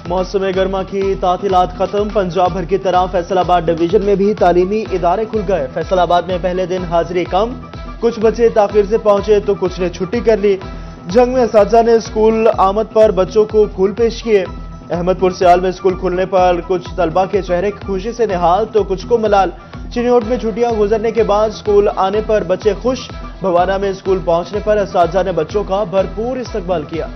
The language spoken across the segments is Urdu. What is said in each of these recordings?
موسم گرما کی تعطیلات ختم، پنجاب بھر کی طرح فیصل آباد ڈویژن میں بھی تعلیمی ادارے کھل گئے۔ فیصل آباد میں پہلے دن حاضری کم، کچھ بچے تاخیر سے پہنچے تو کچھ نے چھٹی کر لی۔ جنگ میں اساتذہ نے اسکول آمد پر بچوں کو پھول پیش کیے۔ احمد پور سیال میں اسکول کھلنے پر کچھ طلبہ کے چہرے خوشی سے نہال تو کچھ کو ملال۔ چنیوٹ میں چھٹیاں گزرنے کے بعد اسکول آنے پر بچے خوش۔ بھوانہ میں اسکول پہنچنے پر اساتذہ نے بچوں کا بھرپور استقبال کیا۔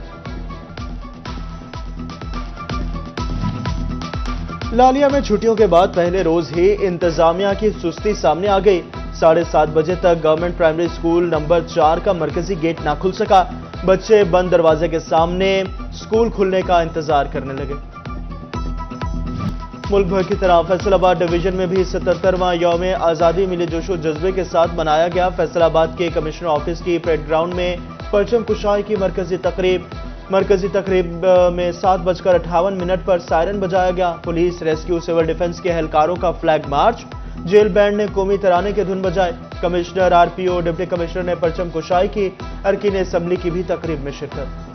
لالیہ میں چھٹیوں کے بعد پہلے روز ہی انتظامیہ کی سستی سامنے آ گئی۔ 7:30 بجے تک گورنمنٹ پرائمری اسکول نمبر 4 کا مرکزی گیٹ نہ کھل سکا۔ بچے بند دروازے کے سامنے اسکول کھلنے کا انتظار کرنے لگے۔ ملک بھر کی طرح فیصل آباد ڈویژن میں بھی 77واں یوم آزادی ملی جوش و جذبے کے ساتھ منایا گیا۔ فیصل آباد کے کمشنر آفس کی پریڈ گراؤنڈ میں پرچم کشائی کی مرکزی تقریب میں 7:58 پر سائرن بجایا گیا۔ پولیس، ریسکیو، سول ڈیفنس کے اہلکاروں کا فلیگ مارچ، جیل بینڈ نے قومی ترانے کے دھن بجائے۔ کمشنر، RPO، ڈپٹی کمشنر نے پرچم کشائی کی۔ ارکین اسمبلی کی بھی تقریب میں شرکت۔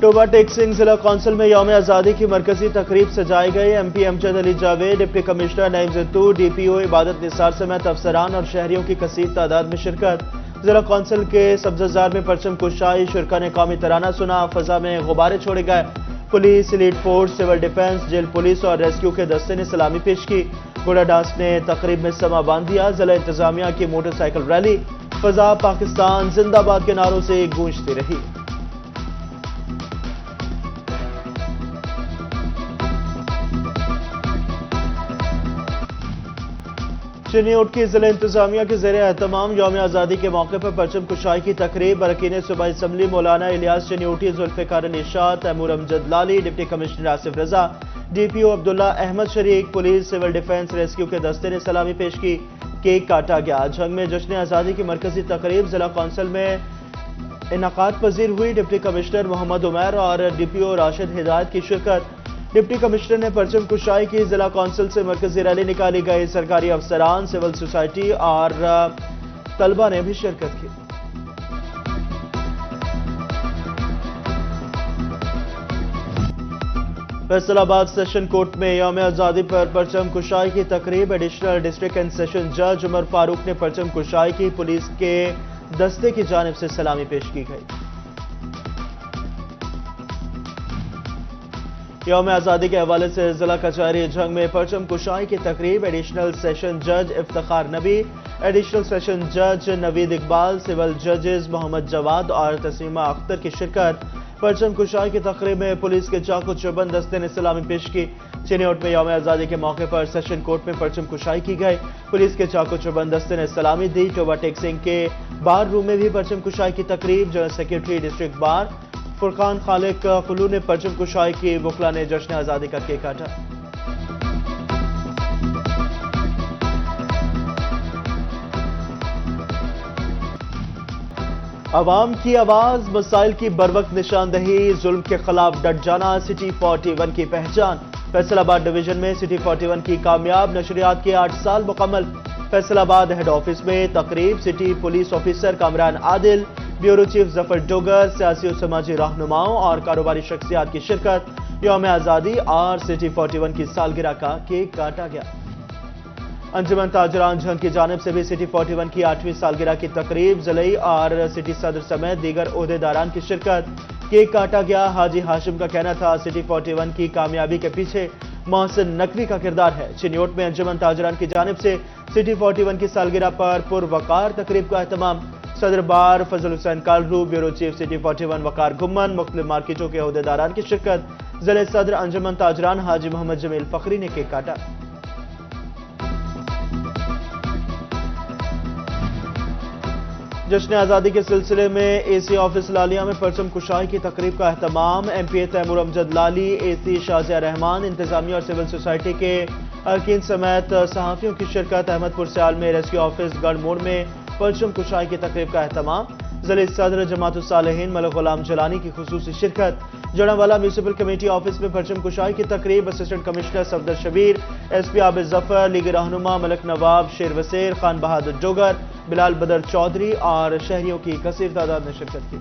ٹوبہ ٹیکسنگ ضلع کونسل میں یوم آزادی کی مرکزی تقریب سجائی گئی۔ MP امجد علی جاوید، ڈپٹی کمشنر نعیم زتو، DPO عبادت نثار سمیت افسران اور شہریوں کی کثیر تعداد میں شرکت۔ ضلع کونسل کے سبززار میں پرچم کشائی، شرکا نے قومی ترانہ سنا، فضا میں غبارے چھوڑے گئے۔ Police, elite force, civil defence, jail police اور ریسکیو کے دستے نے سلامی پیش کی۔ گھوڑا ڈانس نے تقریب میں سما باندھ دیا۔ ضلع انتظامیہ کی موٹر سائیکل ریلی فضا پاکستان زندہ باد کے نعروں سے گونجتی رہی۔ چنیوٹ کی ضلع انتظامیہ کے زیر اہتمام یوم آزادی کے موقع پر پرچم کشائی کی تقریب۔ ارکین صوبائی اسمبلی مولانا الیاس چنیوٹی، ذوالفقار علی شاہ، تیمور امجد لالی، ڈپٹی کمشنر آصف رضا، DPO عبداللہ احمد شریک، پولیس، سول ڈیفنس، ریسکیو کے دستے نے سلامی پیش کی۔ کیک کاٹا گیا۔ جنگ میں جشن آزادی کی مرکزی تقریب ضلع کونسل میں انعقاد پذیر ہوئی۔ ڈپٹی کمشنر محمد عمیر اور DPO راشد ہدایت کی شرکت۔ ڈپٹی کمشنر نے پرچم کشائی کی۔ ضلع کونسل سے مرکزی ریلی نکالی گئی۔ سرکاری افسران، سول سوسائٹی اور طلبہ نے بھی شرکت کی۔ فیصل آباد سیشن کورٹ میں یوم آزادی پر پرچم کشائی کی تقریب۔ ایڈیشنل ڈسٹرکٹ اینڈ سیشن جج عمر فاروق نے پرچم کشائی کی۔ پولیس کے دستے کی جانب سے سلامی پیش کی گئی۔ یوم آزادی کے حوالے سے ضلع کچہری جنگ میں پرچم کشائی کی تقریب۔ ایڈیشنل سیشن جج افتخار نبی، ایڈیشنل سیشن جج نوید اقبال، سول ججز محمد جواد اور تسلیمہ اختر کی شرکت۔ پرچم کشائی کی تقریب میں پولیس کے چاقو چوبند دستے نے سلامی پیش کی۔ چنیوٹ میں یوم آزادی کے موقع پر سیشن کورٹ میں پرچم کشائی کی گئی۔ پولیس کے چاقو چوبند دستے نے سلامی دی۔ ٹوبہ ٹیکسنگ کے بار روم میں بھی پرچم کشائی کی تقریب۔ جنرل سیکرٹری ڈسٹرکٹ بار فرقان خالق قلو نے پرچم کشائی کی۔ وکلا نے جشن آزادی کا کیک کاٹا۔ عوام کی آواز، مسائل کی بروقت نشاندہی، ظلم کے خلاف ڈٹ جانا سٹی 41 کی پہچان۔ فیصل آباد ڈویژن میں سٹی 41 کی کامیاب نشریات کے 8 سال مکمل۔ فیصل آباد ہیڈ آفس میں تقریب۔ سٹی پولیس آفیسر کامران عادل، بیورو چیف ظفر ڈوگر، سیاسی و سماجی رہنماؤں اور کاروباری شخصیات کی شرکت۔ یوم آزادی اور سٹی 41 کی سالگرہ کا کیک کاٹا گیا۔ انجمن تاجران جھنگ کی جانب سے بھی سٹی 41 کی 8ویں سالگرہ کی تقریب۔ ضلعی اور سٹی صدر سمیت دیگر عہدیداران کی شرکت۔ کیک کاٹا گیا۔ حاجی ہاشم کا کہنا تھا سٹی 41 کی کامیابی کے پیچھے محسن نقوی کا کردار ہے۔ چنیوٹ میں انجمن تاجران کی جانب سے سٹی 41 کی سالگرہ پر پروقار تقریب کا اہتمام۔ صدر بار فضل حسین کالرو، بیورو چیف سٹی 41 وقار گھمن، مختلف مارکیٹوں کے عہدیداران کی شرکت۔ ضلع صدر انجمن تاجران حاجی محمد جمیل فخری نے کیک کاٹا۔ جشن آزادی کے سلسلے میں AC آفس لالیہ میں پرچم کشائی کی تقریب کا اہتمام۔ MPA تیمور امجد لالی، AC شازیہ رحمان، انتظامیہ اور سول سوسائٹی کے ارکین سمیت صحافیوں کی شرکت۔ احمد پور سیال میں ریسکیو آفس گڑھ موڑ میں پرچم کشائی کی تقریب کا اہتمام۔ ضلع صدر جماعت الصالحین ملک غلام جلانی کی خصوصی شرکت۔ جڑاوالا میونسپل کمیٹی آفس میں پرچم کشائی کی تقریب، assistant commissioner Safdar Shabbir, S P Abid Zafar, League رہنما ملک نواب، شیر وسیر، خان بہادر ڈوگر، بلال بدر چودھری اور شہریوں کی کثیر تعداد نے شرکت کی۔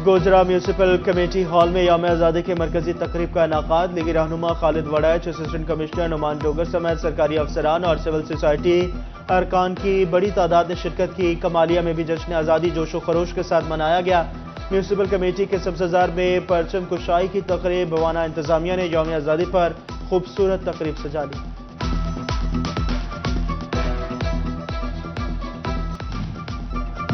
گوجرا میونسپل کمیٹی ہال میں یوم آزادی کے مرکزی تقریب کا انعقاد، لیگی رہنما خالد وڑائچ، اسسٹنٹ کمشنر نعمان ڈوگر سمیت سرکاری افسران اور سول سوسائٹی ارکان کی بڑی تعداد نے شرکت کی۔ کمالیہ میں بھی جشن آزادی جوش و خروش کے ساتھ منایا گیا۔ میونسپل کمیٹی کے سبززار میں پرچم کشائی کی تقریب، بوانا انتظامیہ نے یوم آزادی پر خوبصورت تقریب سجا لی۔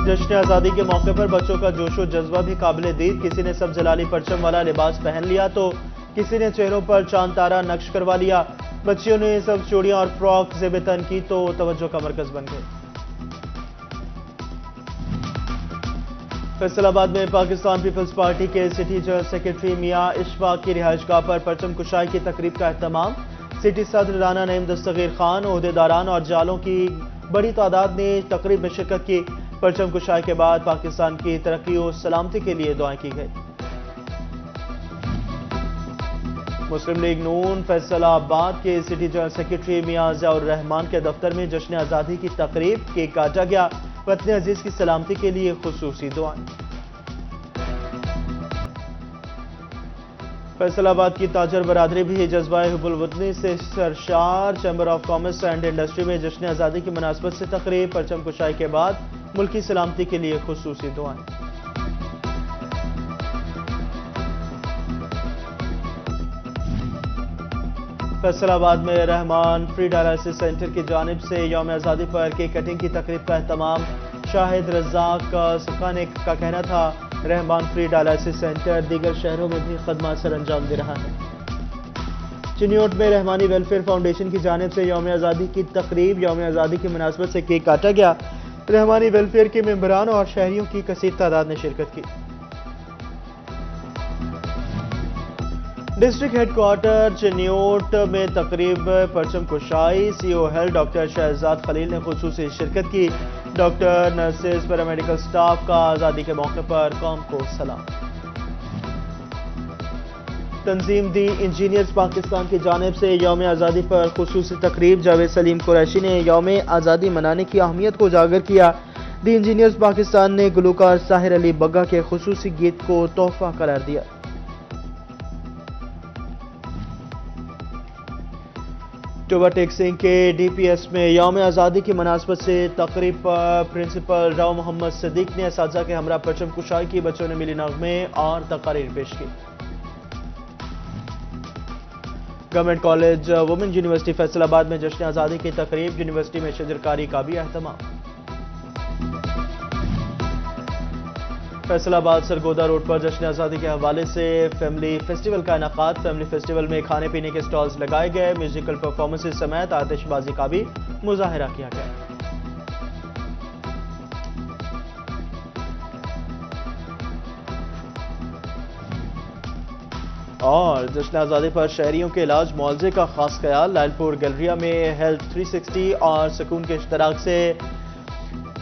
جشن آزادی کے موقع پر بچوں کا جوش و جذبہ بھی قابل دید، کسی نے سبز لالی پرچم والا لباس پہن لیا تو کسی نے چہروں پر چاند تارا نقش کروا لیا۔ بچیوں نے سب چوڑیاں اور فراک زیب تن کی تو توجہ کا مرکز بن گئے۔ فیصل آباد میں پاکستان پیپلز پارٹی کے سٹی جنرل سیکرٹری میاں اشفاق کی رہائش گاہ پر پرچم کشائی کی تقریب کا اہتمام، سٹی صدر رانا نعیم دستگیر خان، عہدیداران اور جالوں کی بڑی تعداد نے تقریب میں شرکت کی۔ پرچم کشائی کے بعد پاکستان کی ترقی و سلامتی کے لیے دعائیں کی گئی۔ مسلم لیگ نون فیصل آباد کے سٹی جنرل سیکرٹری میاں ضیاء الرحمان کے دفتر میں جشن آزادی کی تقریب، کیک کاٹا گیا، وطن عزیز کی سلامتی کے لیے خصوصی دعائیں۔ فیصل آباد کی تاجر برادری بھی جذبہ حب الوطنی سے سرشار، chamber of commerce and industry میں جشن آزادی کی مناسبت سے تقریب، پرچم کشائی کے بعد ملکی سلامتی کے لیے خصوصی دعائیں۔ فیصل آباد میں رحمان فری ڈائلسس سینٹر کی جانب سے یوم آزادی پر کیک کٹنگ کی تقریب کا اہتمام، شاہد رزاق سکانک کا کہنا تھا رحمان فری ڈائلسس سینٹر دیگر شہروں میں بھی خدمات سر انجام دے رہا ہے۔ چنیوٹ میں رحمانی ویلفیئر فاؤنڈیشن کی جانب سے یوم آزادی کی تقریب، یوم آزادی کی مناسبت سے کیک کاٹا گیا، رحمانی ویلفیئر کے ممبران اور شہریوں کی کثیر تعداد نے شرکت کی۔ ڈسٹرکٹ ہیڈ کوارٹر چنیوٹ میں تقریب پرچم کشائی، سی او ہیلتھ ڈاکٹر شہزاد خلیل نے خصوصی شرکت کی۔ ڈاکٹر، نرسز، پیرامیڈیکل سٹاف کا آزادی کے موقع پر قوم کو سلام۔ تنظیم دی انجینئرز پاکستان کی جانب سے یوم آزادی پر خصوصی تقریب، جاوید سلیم قریشی نے یوم آزادی منانے کی اہمیت کو اجاگر کیا۔ دی انجینئرز پاکستان نے گلوکار ساحر علی بگا کے خصوصی گیت کو تحفہ قرار دیا۔ ٹوبا سنگھ کے ڈی پی ایس میں یوم آزادی کی مناسبت سے تقریب پر پرنسپل راؤ محمد صدیق نے اساتذہ کے ہمراہ پرچم کشائی کی، بچوں نے ملی نغمے اور تقاریر پیش کی۔ Government college women university Faisalabad میں جشن آزادی کی تقریب، یونیورسٹی میں شجرکاری کا بھی اہتمام۔ فیصل آباد سرگودا روڈ پر جشن آزادی کے حوالے سے فیملی فیسٹیول کا انعقاد، فیملی فیسٹیول میں کھانے پینے کے سٹالز لگائے گئے، میوزیکل پرفارمنسز سمیت آتش بازی کا بھی مظاہرہ کیا گیا۔ اور جشن آزادی پر شہریوں کے علاج معالجے کا خاص خیال، لائل پور گیلریا میں ہیلتھ 360 اور سکون کے اشتراک سے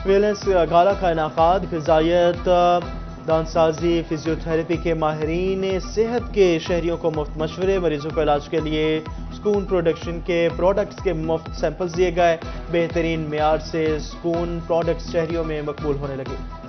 ویلنس گالا کا انعقاد، غذائیت، دانسازی، فزیوتھراپی کے ماہرین صحت کے شہریوں کو مفت مشورے، مریضوں کو علاج کے لیے سکون پروڈکشن کے پروڈکٹس کے مفت سیمپلز دیے گئے، بہترین معیار سے سکون پروڈکٹس شہریوں میں مقبول ہونے لگے۔